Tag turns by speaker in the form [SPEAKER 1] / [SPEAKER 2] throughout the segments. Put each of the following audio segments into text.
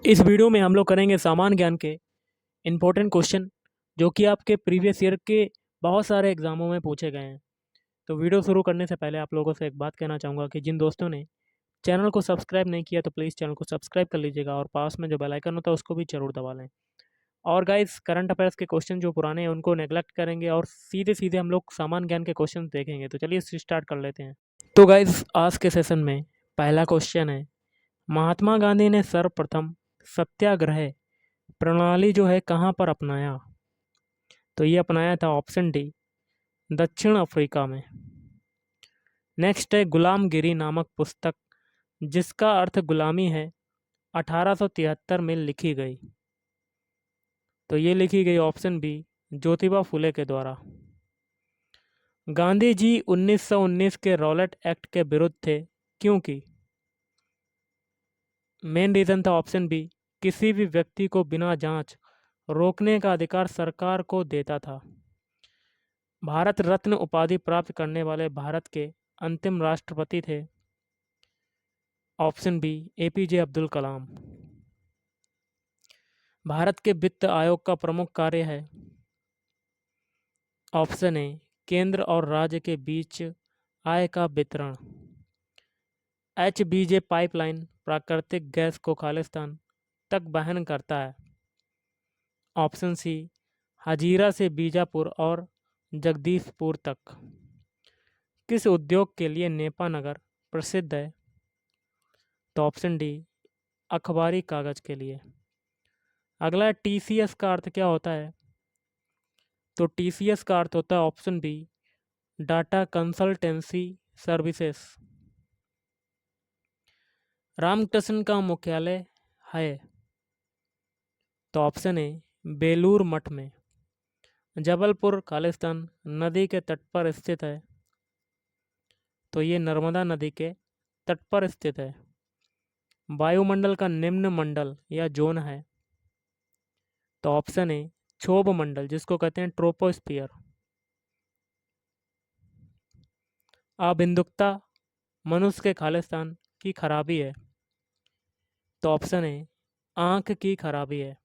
[SPEAKER 1] इस वीडियो में हम लोग करेंगे सामान्य ज्ञान के इम्पोर्टेंट क्वेश्चन जो कि आपके प्रीवियस ईयर के बहुत सारे एग्जामों में पूछे गए हैं। तो वीडियो शुरू करने से पहले आप लोगों से एक बात कहना चाहूँगा कि जिन दोस्तों ने चैनल को सब्सक्राइब नहीं किया तो प्लीज़ चैनल को सब्सक्राइब कर लीजिएगा और पास में जो बेल आइकन होता है उसको भी जरूर दबा लें। और गाइस, करंट अफेयर्स के क्वेश्चन जो पुराने हैं उनको नेग्लेक्ट करेंगे और सीधे सीधे हम लोग सामान्य ज्ञान के क्वेश्चन देखेंगे। तो चलिए स्टार्ट कर लेते हैं। तो गाइस, आज के सेशन में पहला क्वेश्चन है, महात्मा गांधी ने सर्वप्रथम सत्याग्रह प्रणाली जो है कहाँ पर अपनाया? तो ये अपनाया था ऑप्शन डी, दक्षिण अफ्रीका में। नेक्स्ट है गुलामगिरी नामक पुस्तक जिसका अर्थ गुलामी है 1873 में लिखी गई। तो ये लिखी गई ऑप्शन बी, ज्योतिबा फुले के द्वारा। गांधी जी 1919 के रॉलेट एक्ट के विरुद्ध थे क्योंकि मेन रीजन था ऑप्शन बी, किसी भी व्यक्ति को बिना जांच रोकने का अधिकार सरकार को देता था। भारत रत्न उपाधि प्राप्त करने वाले भारत के अंतिम राष्ट्रपति थे option B, APJ Abdul Kalam. Bharat के वित्त आयोग का प्रमुख कार्य है ऑप्शन ए, केंद्र और राज्य के बीच आय का वितरण। एचबीजे पाइपलाइन प्राकृतिक गैस को खालिस्तान तक वहन करता है ऑप्शन सी, हजीरा से बीजापुर और जगदीशपुर तक। किस उद्योग के लिए नेपा नगर प्रसिद्ध है? तो ऑप्शन डी, अखबारी कागज के लिए। अगला टीसीएस का अर्थ क्या होता है? तो टीसीएस का अर्थ होता है option B, data consultancy services. Ramakrishna का मुख्यालय है? तो ऑप्शन ए, बेलूर मठ में। जबलपुर खालिस्तान नदी के तट पर स्थित है? तो ये नर्मदा नदी के तट पर स्थित है। वायुमंडल का निम्न मंडल या जोन है? तो ऑप्शन ए, क्षोभ मंडल जिसको कहते हैं ट्रोपोस्फियर। अबिंदुकता मनुष्य के खालिस्तान की खराबी है? तो ऑप्शन ए, आँख की खराबी है।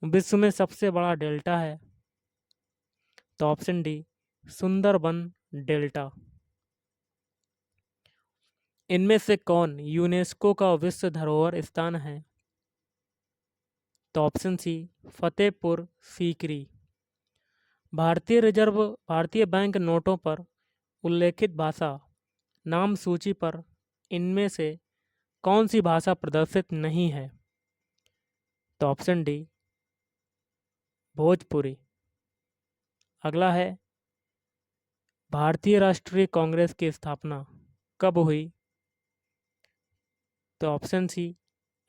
[SPEAKER 1] विश्व में सबसे बड़ा डेल्टा है? तो ऑप्शन डी, सुंदरबन डेल्टा। इनमें से कौन यूनेस्को का विश्व धरोहर स्थान है? तो ऑप्शन सी, फतेहपुर सीकरी। भारतीय बैंक नोटों पर उल्लेखित भाषा नाम सूची पर इनमें से कौन सी भाषा प्रदर्शित नहीं है? तो ऑप्शन डी, भोजपुरी। अगला है, भारतीय राष्ट्रीय कांग्रेस की स्थापना कब हुई? तो ऑप्शन सी,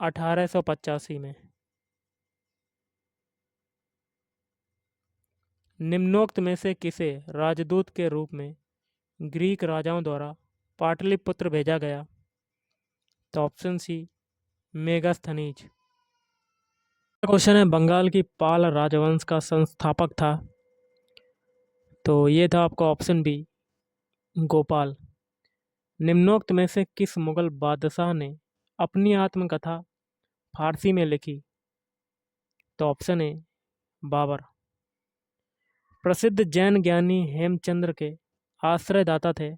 [SPEAKER 1] 1885 में। निम्नोक्त में से किसे राजदूत के रूप में ग्रीक राजाओं द्वारा पाटलिपुत्र भेजा गया? तो ऑप्शन सी, मेगास्थनीज। क्वेश्चन है, बंगाल की पाल राजवंश का संस्थापक था? तो ये था आपका ऑप्शन बी, गोपाल। निम्नोक्त में से किस मुगल बादशाह ने अपनी आत्मकथा फारसी में लिखी? तो ऑप्शन ए, बाबर। प्रसिद्ध जैन ज्ञानी हेमचंद्र के आश्रयदाता थे?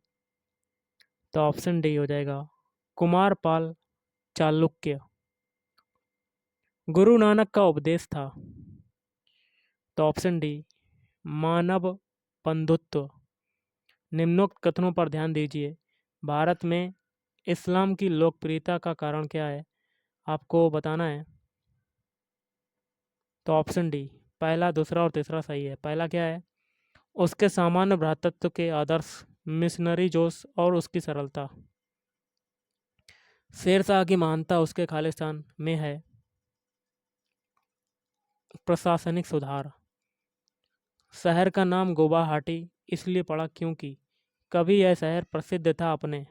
[SPEAKER 1] तो ऑप्शन डी हो जाएगा, कुमारपाल चालुक्य। गुरु नानक का उपदेश था? तो ऑप्शन डी, मानव बंधुत्व। निम्नोक्त कथनों पर ध्यान दीजिए। भारत में इस्लाम की लोकप्रियता का कारण क्या है? आपको बताना है। तो ऑप्शन डी, पहला, दूसरा और तीसरा सही है। पहला क्या है? उसके सामान्य भ्रातृत्व के आदर्श, मिशनरी जोश और उसकी सरलता। शेरशाह की महानता उसके खालिस्तान में है। प्रशासनिक सुधार। शहर का नाम गुवाहाटी इसलिए पड़ा क्योंकि कभी यह शहर प्रसिद्ध था अपने।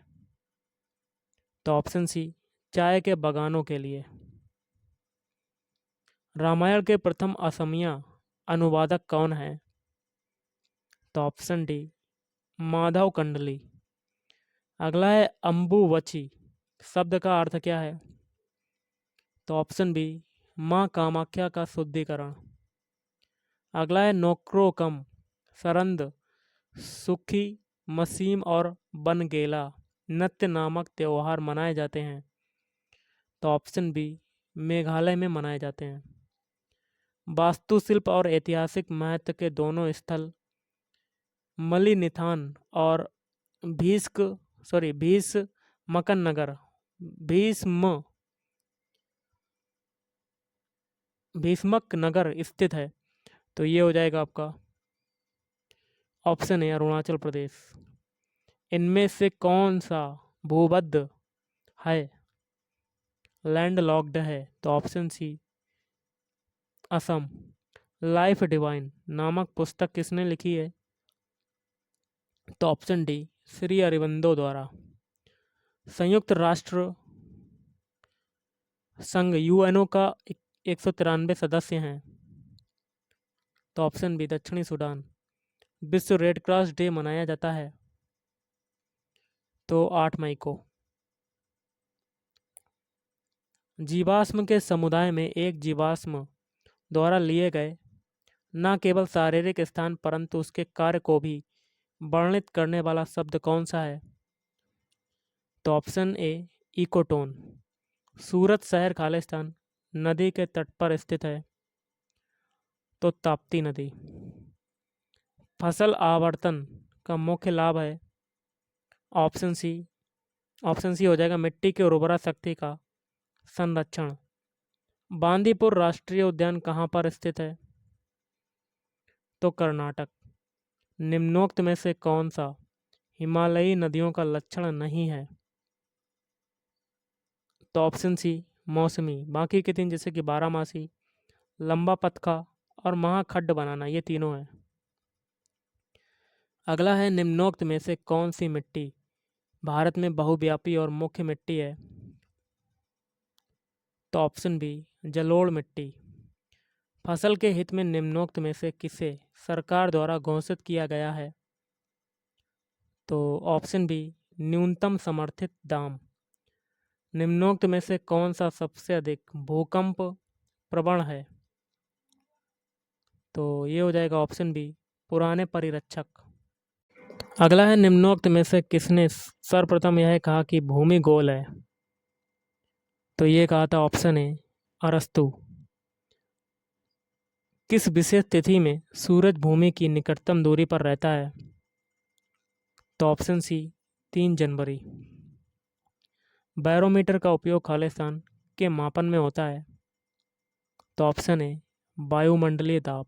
[SPEAKER 1] तो ऑप्शन सी, चाय के बागानों के लिए। रामायण के प्रथम असमिया अनुवादक कौन है? तो ऑप्शन डी, माधव कंडली। अगला है, अम्बुवची शब्द का अर्थ क्या है? तो ऑप्शन बी माँ कामाख्या का शुद्धिकरण। अगला है नोक्रोकम, सरंद, सुखी, मसीम और बनगेला नृत्य नामक त्योहार मनाए जाते हैं। तो ऑप्शन बी मेघालय में मनाए जाते हैं। वास्तुशिल्प और ऐतिहासिक महत्व के दोनों स्थल मलिनिथान और भीष्क भीष्मकन नगर भीष्म भीष्मक नगर स्थित है। तो ये हो जाएगा आपका ऑप्शन है अरुणाचल प्रदेश। इनमें से कौन सा भूबद्ध है, लैंड लॉक्ड है? तो option C Assam. Life divine नामक पुस्तक किसने लिखी है? तो ऑप्शन डी श्री अरबिंदो द्वारा। संयुक्त राष्ट्र संघ यूएनओ का 193 सदस्य हैं। तो ऑप्शन बी दक्षिणी सूडान। विश्व रेड क्रॉस डे मनाया जाता है तो 8 मई को। जीवाश्म के समुदाय में एक जीवाश्म द्वारा लिए गए न केवल शारीरिक स्थान परंतु उसके कार्य को भी वर्णित करने वाला शब्द कौन सा है? तो ऑप्शन ए इकोटोन। सूरत शहर खालिस्तान नदी के तट पर स्थित है तो ताप्ती नदी। फसल आवर्तन का मुख्य लाभ है। ऑप्शन सी हो जाएगा मिट्टी की उर्वरा शक्ति का संरक्षण। बांदीपुर राष्ट्रीय उद्यान कहाँ पर स्थित है? तो कर्नाटक। निम्नोक्त में से कौन सा हिमालयी नदियों का लक्षण नहीं है? तो ऑप्शन सी मौसमी। बाकी के तीन जैसे कि बारहमासी, लंबा पतखा और महाखड्ड बनाना, ये तीनों हैं। अगला है निम्नोक्त में से कौन सी मिट्टी भारत में बहुव्यापी और मुख्य मिट्टी है? तो ऑप्शन बी जलोढ़ मिट्टी। फसल के हित में निम्नोक्त में से किसे सरकार द्वारा घोषित किया गया है? तो ऑप्शन बी न्यूनतम समर्थित दाम। निम्नोक्त में से कौन सा सबसे अधिक भूकंप प्रवण है? तो ये हो जाएगा ऑप्शन बी पुराने परिरक्षक। अगला है निम्नोक्त में से किसने सर्वप्रथम यह कहा कि भूमि गोल है? तो ये कहा था ऑप्शन ए अरस्तु। किस विशेष तिथि में सूरज भूमि की निकटतम दूरी पर रहता है? तो ऑप्शन सी 3 जनवरी। बैरोमीटर का उपयोग खालिस्तान के मापन में होता है। तो ऑप्शन ए वायुमंडलीय दाब।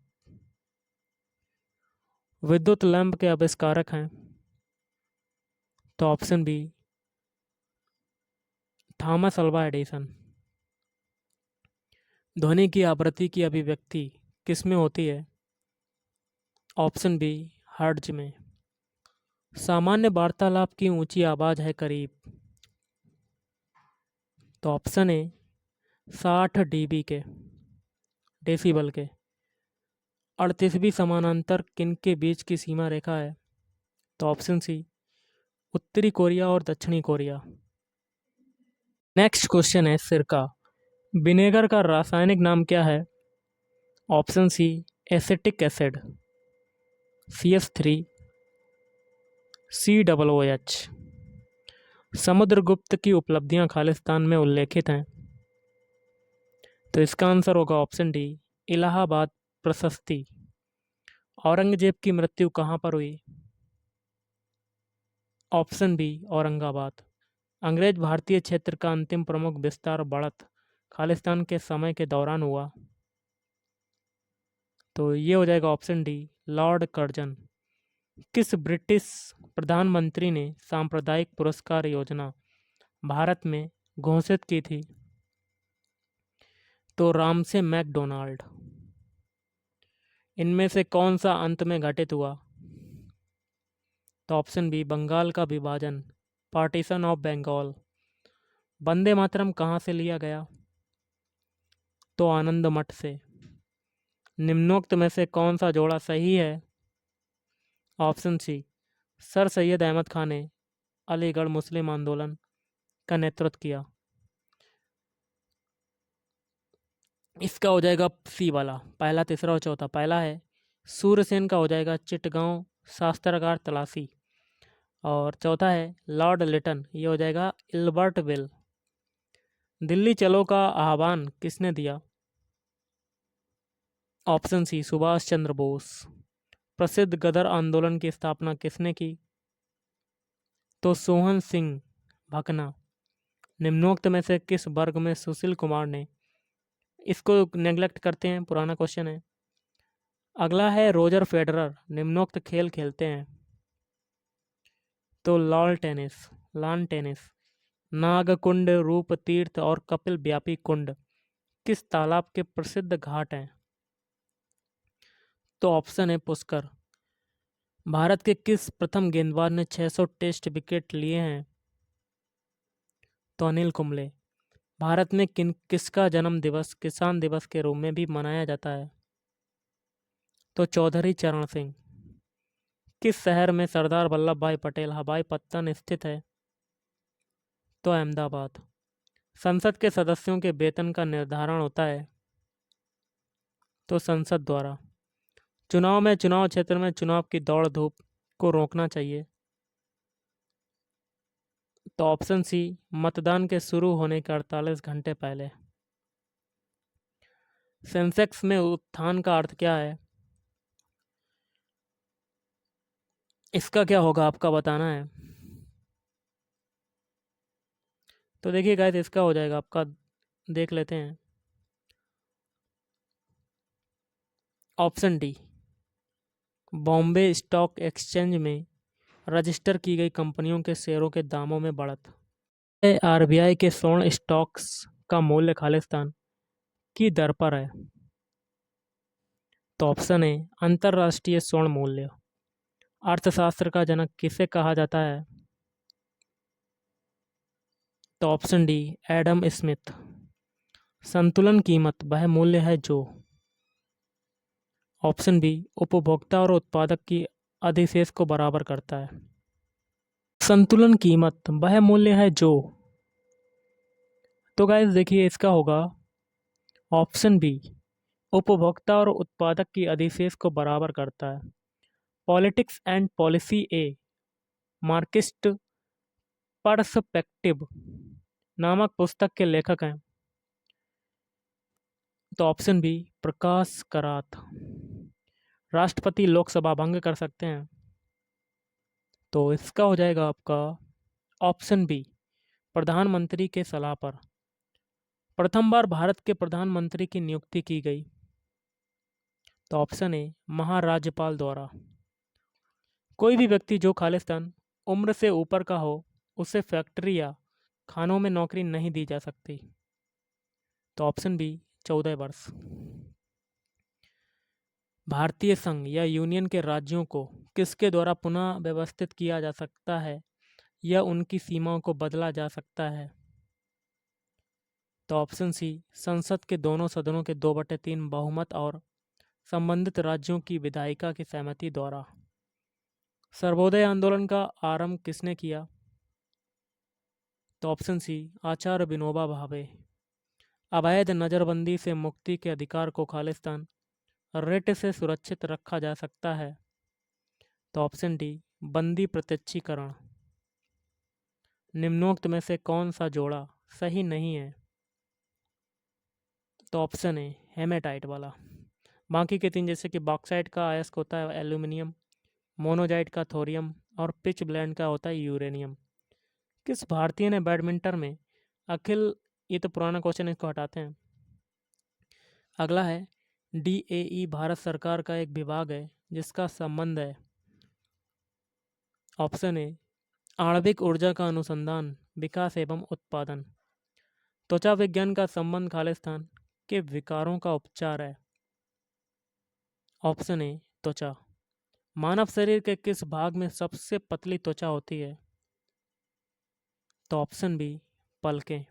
[SPEAKER 1] विद्युत लैंप के आविष्कारक हैं। तो option B Thomas Alva Edison. ध्वनि की आवृत्ति की अभिव्यक्ति किस में होती है? ऑप्शन बी हर्ट्ज में। सामान्य वार्तालाप की ऊंची आवाज है करीब। तो ऑप्शन ए 60 डीबी के डेसिबल के। 38वीं समानांतर किन के बीच की सीमा रेखा है? तो ऑप्शन सी उत्तरी कोरिया और दक्षिणी कोरिया। नेक्स्ट क्वेश्चन है सिरका। विनेगर का रासायनिक नाम क्या है? Option C acetic acid CH3 COOH। Samudragupta की उपलब्धियां खालिस्तान में उल्लेखित हैं। तो इसका आंसर होगा ऑप्शन डी इलाहाबाद प्रशस्ति। औरंगजेब की मृत्यु कहाँ पर हुई? Option B Aurangabad. अंग्रेज भारतीय क्षेत्र का अंतिम प्रमुख विस्तार बढ़त खालिस्तान के समय के दौरान हुआ। तो ये हो जाएगा ऑप्शन डी लॉर्ड कर्जन। किस ब्रिटिश प्रधानमंत्री ने सांप्रदायिक पुरस्कार योजना भारत में घोषित की थी? तो रामसे मैकडोनाल्ड। इनमें से कौन सा अंत में घटित हुआ? तो ऑप्शन बी बंगाल का विभाजन पार्टीशन ऑफ बंगाल। वंदे मातरम कहाँ से लिया गया? तो आनंद मठ से। निम्नोक्त में से कौन सा जोड़ा सही है? Option C sir Sayyid Ahmad Khan ने अलीगढ़ मुस्लिम आंदोलन का नेतृत्व किया। इसका हो जाएगा सी वाला, पहला, तीसरा और चौथा। पहला है सूर्यसेन का हो जाएगा चिटगांव शास्त्रागार तलाशी, और चौथा है लॉर्ड लिटन, ये हो जाएगा इल्बर्ट विल। दिल्ली चलो का आह्वान किसने दिया? Option C Subhash Chandra Bose. प्रसिद्ध गदर आंदोलन की स्थापना किसने की? तो सोहन सिंह भकना। निम्नोक्त में से किस वर्ग में सुशील कुमार ने, इसको नेग्लेक्ट करते हैं, पुराना क्वेश्चन है। अगला है रोजर फेडरर निम्नोक्त खेल खेलते हैं? तो लॉन टेनिस। नागकुंड, रूप तीर्थ और कपिल व्यापी कुंड किस तालाब के प्रसिद्ध घाट हैं? तो ऑप्शन है पुष्कर। भारत के किस प्रथम गेंदबाज ने 600 टेस्ट विकेट लिए हैं? तो अनिल कुंबले। भारत में किसका जन्म दिवस किसान दिवस के रूप में भी मनाया जाता है? तो चौधरी चरण सिंह। किस शहर में सरदार वल्लभ भाई पटेल हवाई पत्तन स्थित है? तो अहमदाबाद। संसद के सदस्यों के वेतन का निर्धारण होता है? तो संसद द्वारा। चुनाव क्षेत्र में चुनाव की दौड़ धूप को रोकना चाहिए? तो ऑप्शन सी मतदान के शुरू होने के 48 घंटे पहले। सेंसेक्स में उत्थान का अर्थ क्या है? इसका क्या होगा आपका बताना है। तो देखिए गाइस, इसका हो जाएगा आपका, देख लेते हैं। Option D Bombay stock exchange में रजिस्टर की गई कंपनियों के शेयरों के दामों में बढ़त। आरबीआई के स्वर्ण स्टॉक्स का मूल्य खालिस्तान की दर पर है? तो ऑप्शन है अंतर्राष्ट्रीय स्वर्ण मूल्य। अर्थशास्त्र का जनक किसे कहा जाता है? तो ऑप्शन डी एडम स्मिथ। संतुलन कीमत वह मूल्य है जो, ऑप्शन बी उपभोक्ता और उत्पादक की अधिशेष को बराबर करता है। संतुलन कीमत वह मूल्य है जो, तो गाइस देखिए इसका होगा ऑप्शन बी उपभोक्ता और उत्पादक की अधिशेष को बराबर करता है। Politics and policy A Marxist perspective नामक पुस्तक के लेखक हैं? तो ऑप्शन बी प्रकाश करात। राष्ट्रपति लोकसभा भंग कर सकते हैं? तो इसका हो जाएगा आपका ऑप्शन बी प्रधानमंत्री के सलाह पर। प्रथम बार भारत के प्रधानमंत्री की नियुक्ति की गई? तो ऑप्शन ए महाराज्यपाल द्वारा। कोई भी व्यक्ति जो खालिस्तान उम्र से ऊपर का हो उसे फैक्ट्री या खानों में नौकरी नहीं दी जा सकती? तो ऑप्शन बी 14 वर्ष। भारतीय संघ या यूनियन के राज्यों को किसके द्वारा पुनः व्यवस्थित किया जा सकता है या उनकी सीमाओं को बदला जा सकता है? तो ऑप्शन सी संसद के दोनों सदनों के 2/3 बहुमत और संबंधित राज्यों की विधायिका की सहमति द्वारा। सर्वोदय आंदोलन का आरंभ किसने किया? तो ऑप्शन सी आचार्य विनोबा भावे। अवैध नज़रबंदी से मुक्ति के अधिकार को खालिस्तान रिट से सुरक्षित रखा जा सकता है? तो ऑप्शन डी बंदी प्रत्यक्षीकरण। निम्नोक्त में से कौन सा जोड़ा सही नहीं है? तो ऑप्शन है हेमेटाइट वाला। बाकी के 3 जैसे कि बॉक्साइट का अयस्क होता है एल्यूमिनियम, मोनोजाइट का थोरियम और पिच ब्लेंड का होता है यूरेनियम। किस भारतीय ने बैडमिंटन में अखिल, ये तो पुराना क्वेश्चन, इसको हटाते हैं। अगला है डीएई भारत सरकार का एक विभाग है जिसका संबंध है, ऑप्शन ए आणविक ऊर्जा का अनुसंधान विकास एवं उत्पादन। त्वचा विज्ञान का संबंध खालिस्तान के विकारों का उपचार है? ऑप्शन ए त्वचा। मानव शरीर के किस भाग में सबसे पतली त्वचा होती है? तो ऑप्शन बी पलकें।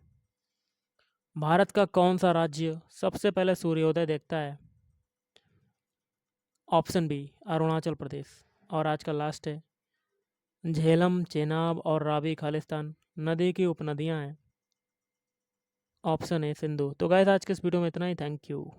[SPEAKER 1] भारत का कौन सा राज्य सबसे पहले सूर्योदय देखता है? Option B Arunachal Pradesh. और आज का लास्ट है, झेलम, चेनाब और रावी खालिस्तान नदी की उपनदियां हैं? ऑप्शन है सिंधु। तो गाइस आज के इस वीडियो में इतना ही। Thank you.